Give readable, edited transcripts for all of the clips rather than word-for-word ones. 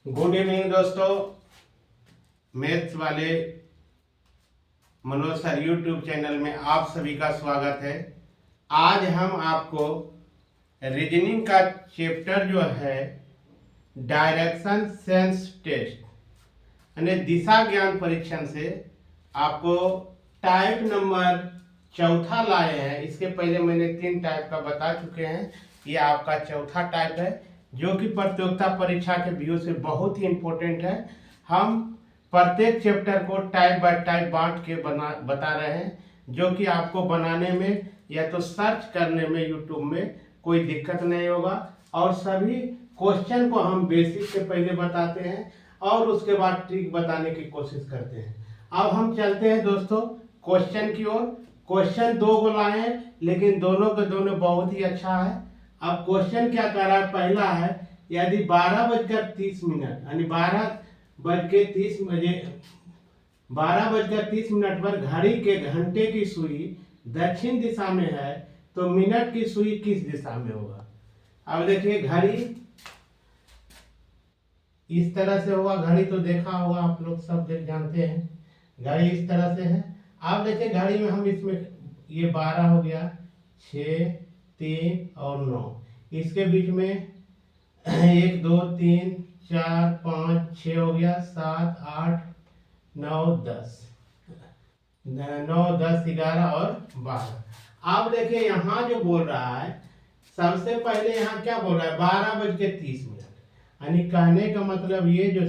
Good evening दोस्तों, maths वाले Manoj sir YouTube channel में आप सभी का स्वागत है। आज हम आपको रीजनिंग का चैप्टर जो है डायरेक्शन सेंस टेस्ट यानी दिशा ज्ञान परीक्षण से आपको टाइप नंबर चौथा लाए हैं। इसके पहले मैंने 3 टाइप का बता चुके हैं, ये आपका चौथा टाइप है जो कि प्रतियोगिता परीक्षा के व्यू से बहुत ही इम्पोर्टेंट है। हम प्रत्येक चैप्टर को टाइप बाय टाइप बांट के बता रहे हैं, जो कि आपको बनाने में या तो सर्च करने में यूट्यूब में कोई दिक्कत नहीं होगा। और सभी क्वेश्चन को हम बेसिक से पहले बताते हैं और उसके बाद ट्रिक बताने की कोशिश करते हैं। अब हम चलते हैं दोस्तों क्वेश्चन की ओर। क्वेश्चन 2 को लाए हैं, लेकिन दोनों के दोनों बहुत ही अच्छा है। अब क्वेश्चन क्या कर रहा है, पहला है यदि 12:30 यानी 12:30 पर घड़ी के घंटे की सुई दक्षिण दिशा में है तो मिनट की सुई किस दिशा में होगा। अब देखिए घड़ी इस तरह से होगा, घड़ी तो देखा होगा आप लोग सब जानते हैं, घड़ी इस तरह से है। अब देखिए घड़ी में हम इसमें ये 12 हो गया, 6, 3 और 9, इसके बीच में 1 2 3 4 5 6 हो गया, 7 8 9 10 9 10 11 और 12। अब देखिए यहाँ जो बोल रहा है, सबसे पहले यहाँ क्या बोल रहा है 12:30, यानी कहने का मतलब ये जो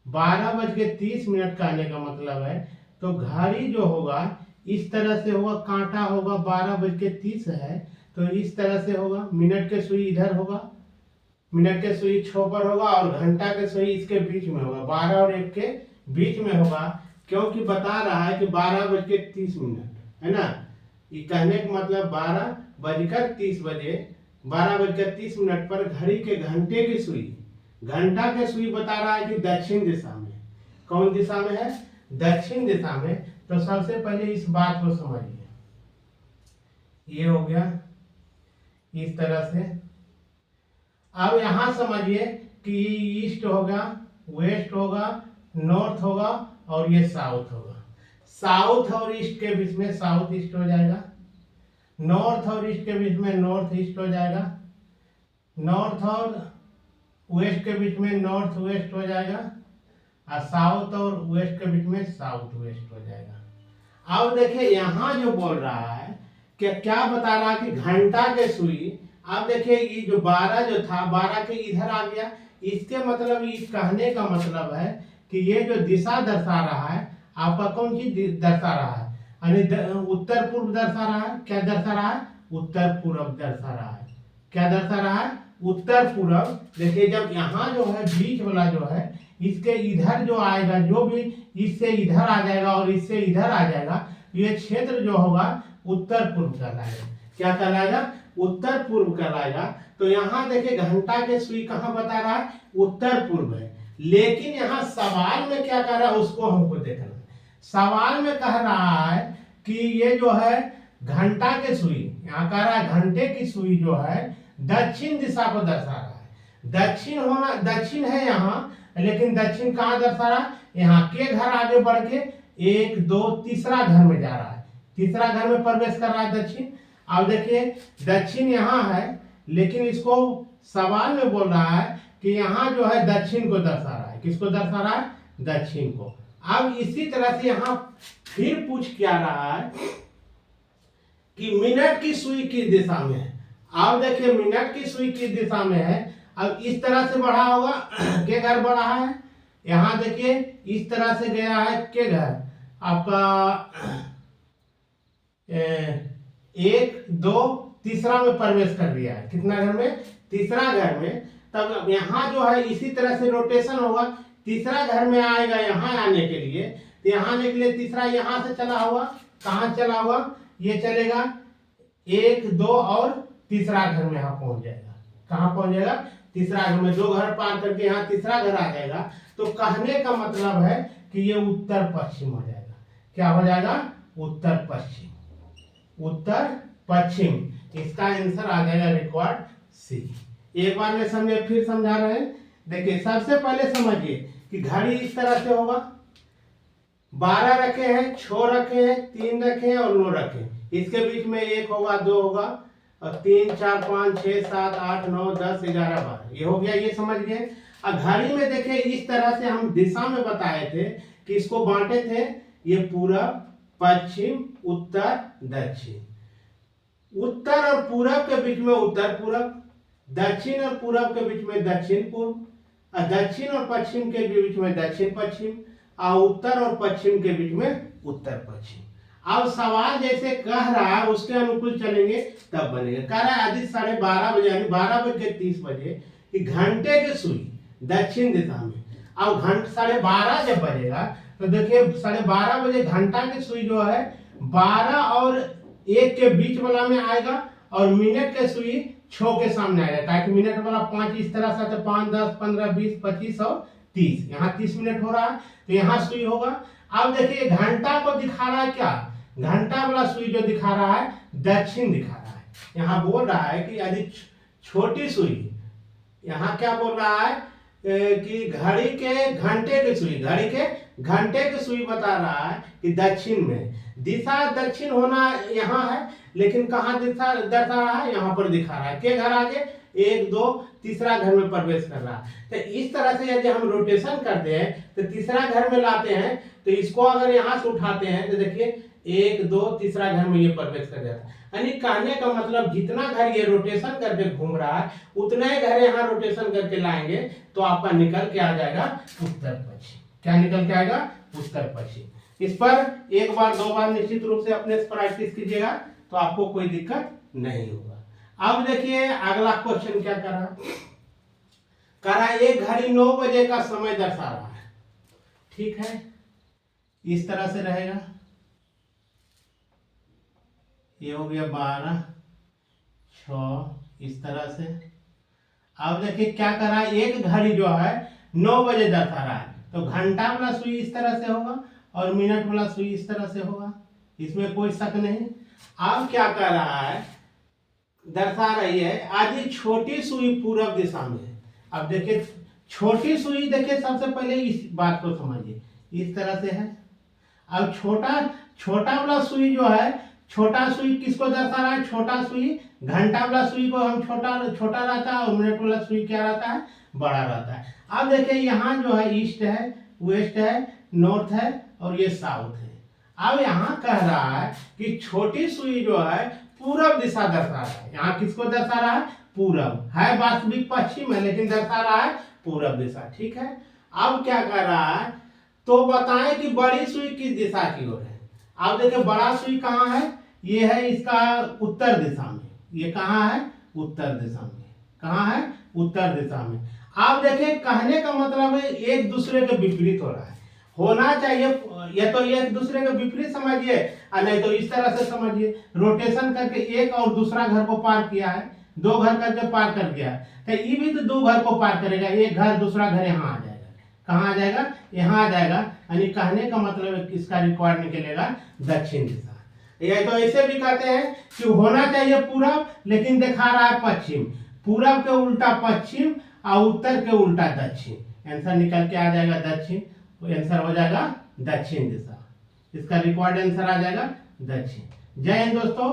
12:30 कहने का मतलब है तो घड़ी जो होगा इस तरह से होगा, कांटा होगा 12:30 है तो इस तरह से होगा, मिनट के सुई इधर होगा, मिनट के सुई छोपर होगा और घंटा के सुई इसके बीच में होगा, 12 और 1 के बीच में होगा, क्योंकि बता रहा है कि 12:30 है ना। ये कहने का मतलब 12:30 पर घड़ी के घंटे की सुई, घंटा के सुई बता रहा है कि दक्षिण दिशा में। कौन दिशा में है? दक्षिण दिशा में। तो सबसे पहले इस बात को समझिए, ये हो गया इस तरह से। अब यहां समझिए कि ईस्ट होगा, वेस्ट होगा, नॉर्थ होगा और ये साउथ होगा। साउथ और ईस्ट के बीच में साउथ ईस्ट हो जाएगा, नॉर्थ और ईस्ट के बीच में नॉर्थ ईस्ट हो जाएगा, नॉर्थ और वेस्ट के बीच में नॉर्थ वेस्ट हो जाएगा और साउथ और वेस्ट के बीच में साउथ वेस्ट हो जाएगा। अब देखिए यहाँ जो बोल रहा है कि क्या बता रहा है कि घंटा के सुई, अब देखिए ये जो 12 जो था 12 के इधर आ गया, इसके मतलब इस कहने का मतलब है कि ये जो दिशा दर्शा रहा है आपका कौन चीज दर्शा रहा है, यानी उत्तर पूर्व दर्शा रहा है। क्या दर्शा रहा है? उत्तर पूर्व दर्शा रहा है। क्या दर्शा रहा है? उत्तर पूर्व। देखिए जब यहाँ जो है बीच वाला जो है इसके इधर जो आएगा, जो भी इससे इधर आ जाएगा और इससे इधर आ जाएगा, ये क्षेत्र जो होगा उत्तर पूर्व कहलाएगा। क्या कहलाएगा? उत्तर पूर्व कहलाएगा। तो यहाँ देखिए घंटा के सुई कहाँ बता रहा है? उत्तर पूर्व है। लेकिन यहाँ सवाल में क्या कह रहा है उसको हमको देखना है। सवाल में कह रहा है कि ये जो है घंटा के सुई, यहाँ कह रहा है घंटे की सुई जो है दक्षिण दिशा को दर्शा रहा है। दक्षिण होना, दक्षिण है यहाँ, लेकिन दक्षिण कहाँ दर्शा रहा है? यहाँ के घर आगे बढ़ के 1 2 तीसरा घर में जा रहा है, तीसरा घर में प्रवेश कर रहा है दक्षिण। अब देखिए दक्षिण यहाँ है, लेकिन इसको सवाल में बोल रहा है कि यहाँ जो है दक्षिण को दर्शा रहा है। किसको दर्शा रहा है? दक्षिण को। अब इसी तरह से यहाँ फिर पूछ क्या रहा है कि मिनट की सुई किस दिशा में है। अब देखिए मिनट की सुई किस दिशा में है। अब इस तरह से बढ़ा होगा, के घर बढ़ा है, यहाँ देखिए इस तरह से गया है के घर आपका 1 2 तीसरा में प्रवेश कर दिया है। कितना घर में? तीसरा घर में। तब यहाँ जो है इसी तरह से रोटेशन होगा, तीसरा घर में आएगा यहाँ आने के लिए। तो यहाँ आने के लिए तीसरा यहाँ से चला हुआ, कहाँ चला हुआ? ये चलेगा 1 2 और तीसरा घर में यहाँ पहुंच जाएगा। कहाँ पहुंच जाएगा? तीसरा घर में। 2 घर पार करके यहाँ तीसरा घर आ जाएगा। तो कहने का मतलब है कि ये उत्तर पश्चिम हो जाएगा। क्या हो जाएगा? उत्तर पश्चिम। उत्तर पश्चिम। इसका आंसर आ जाएगा रिकॉर्ड सी। एक बार में समझे, फिर समझा रहे हैं। देखिए सबसे पहले समझिए कि घड़ी इस तरह से होगा, 12 रखे हैं, 6 रखे हैं, 3 रखे हैं और 9 रखे हैं। इसके बीच में 1 होगा, 2 होगा और 3 4 5 6 7 8 9 10 11 12, ये हो गया, ये समझ गए। अब घड़ी में देखिए इस तरह से हम दिशा में बताए थे कि इसको बांटे थे, ये पूरब पश्चिम उत्तर दक्षिण। उत्तर और पूरब के बीच में उत्तर पूरब, दक्षिण और पूरब के बीच में दक्षिण पूर्व, और दक्षिण और पश्चिम के बीच में दक्षिण पश्चिम, और उत्तर और पश्चिम के बीच में उत्तर पश्चिम। अब सवाल जैसे कह रहा है उसके अनुकूल चलेंगे तब बनेगा। कह रहा है यदि 12:30 बजे यानी 12:30 कि घंटे की सुई दक्षिण दिशा में, अब 12:30 जब बजेगा तो देखिए 12:30 बजे घंटा की सुई जो है 12 और 1 के बीच वाला में आएगा और मिनट के सुई 6 के सामने आएगा, ताकि मिनट वाला 5 इस तरह से 5 10 15 20 25 और 30, यहाँ 30 मिनट हो रहा है तो यहाँ सुई होगा। अब देखिए घंटा को दिखा रहा है क्या, घंटा वाला सुई जो दिखा रहा है दक्षिण दिखा रहा है। यहाँ बोल रहा है कि यदि छोटी सुई, यहाँ क्या बोल रहा है कि घड़ी के घंटे की सुई, घड़ी के घंटे की सुई बता रहा है कि दक्षिण में, दिशा दक्षिण होना यहाँ है लेकिन कहाँ दिशा दर्शा रहा है, यहाँ पर दिखा रहा है। के घर आगे 1 2 तीसरा घर में प्रवेश कर रहा है। तो इस तरह से यदि हम रोटेशन करते हैं तो तीसरा घर में लाते हैं, तो इसको अगर यहाँ से उठाते हैं तो देखिए 1 2 तीसरा घर में ये प्रवेश कर जाता है। यानी कहने का मतलब जितना घर ये रोटेशन करके घूम रहा है उतना ही घर यहाँ रोटेशन करके लाएंगे तो आपका निकल के आ जाएगा उत्तर पश्चिम। क्या निकल के आएगा? उत्तर पश्चिम। इस पर 1 बार 2 बार निश्चित रूप से अपने प्रैक्टिस कीजिएगा तो आपको कोई दिक्कत नहीं होगा। अब देखिए अगला क्वेश्चन क्या कर रहा है, कह रहा है एक घड़ी 9 बजे का समय दर्शा रहा है। ठीक है, इस तरह से रहेगा, ये हो गया 12 6 इस तरह से। अब देखिए क्या कर रहा है, एक घड़ी जो है 9 बजे दर्शा रहा है तो घंटा वाला सुई इस तरह से होगा और मिनट वाला सुई इस तरह से होगा, इसमें कोई शक नहीं। अब क्या कर रहा है, दर्शा रही है आधी छोटी सुई पूरब दिशा में है। अब देखिए छोटी सुई, देखिए सबसे पहले इस बात को समझिए, इस तरह से है। अब छोटा वाला सुई जो है, छोटा सुई किसको दर्शा रहा है, छोटा सुई घंटा वाला सुई को हम छोटा रहता है और मिनट वाला सुई क्या रहता है, बड़ा रहता है। अब देखिए यहाँ जो है ईस्ट है, वेस्ट है, नॉर्थ है और ये साउथ है। अब यहाँ कह रहा है कि छोटी सुई जो है पूरब दिशा दर्शा रहा है। यहाँ किसको दर्शा रहा है, पूरब है, वास्तविक पश्चिम है लेकिन दर्शा रहा है पूरब दिशा। ठीक है, अब क्या कर रहा है, तो बताएं कि बड़ी सुई किस दिशा की ओर है। अब देखिए बड़ा सुई कहाँ है, ये है इसका उत्तर दिशा में, ये कहाँ है, उत्तर दिशा में। कहाँ है, उत्तर दिशा में। आप देखिए कहने का मतलब है एक दूसरे के विपरीत हो रहा है, होना चाहिए या तो एक दूसरे के विपरीत समझिए और नहीं तो इस तरह से समझिए, रोटेशन करके एक और दूसरा घर को पार किया है, 2 घर करके पार कर गया तो ये भी तो 2 घर को पार करेगा, एक घर दूसरा घर यहाँ आ जाएगा। कहाँ आ जाएगा, यहाँ आ जाएगा। यानी कहने का मतलब है इसका रिक्वायर्ड निकलेगा दक्षिण दिशा। या तो ऐसे भी कहते हैं कि होना चाहिए पूरब लेकिन दिखा रहा है पश्चिम, पूरब के उल्टा पश्चिम और उत्तर के उल्टा दक्षिण। आंसर निकल के आ जाएगा दक्षिण, आंसर हो जाएगा दक्षिण दिशा। इसका रिक्वायर्ड आंसर आ जाएगा दक्षिण। जय हिंद दोस्तों,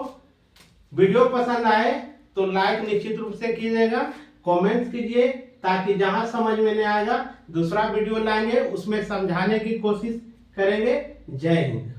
वीडियो पसंद आए तो लाइक निश्चित रूप से कीजिएगा, कमेंट्स कीजिए ताकि जहां समझ में नहीं आएगा दूसरा वीडियो लाएंगे उसमें समझाने की कोशिश करेंगे। जय हिंद।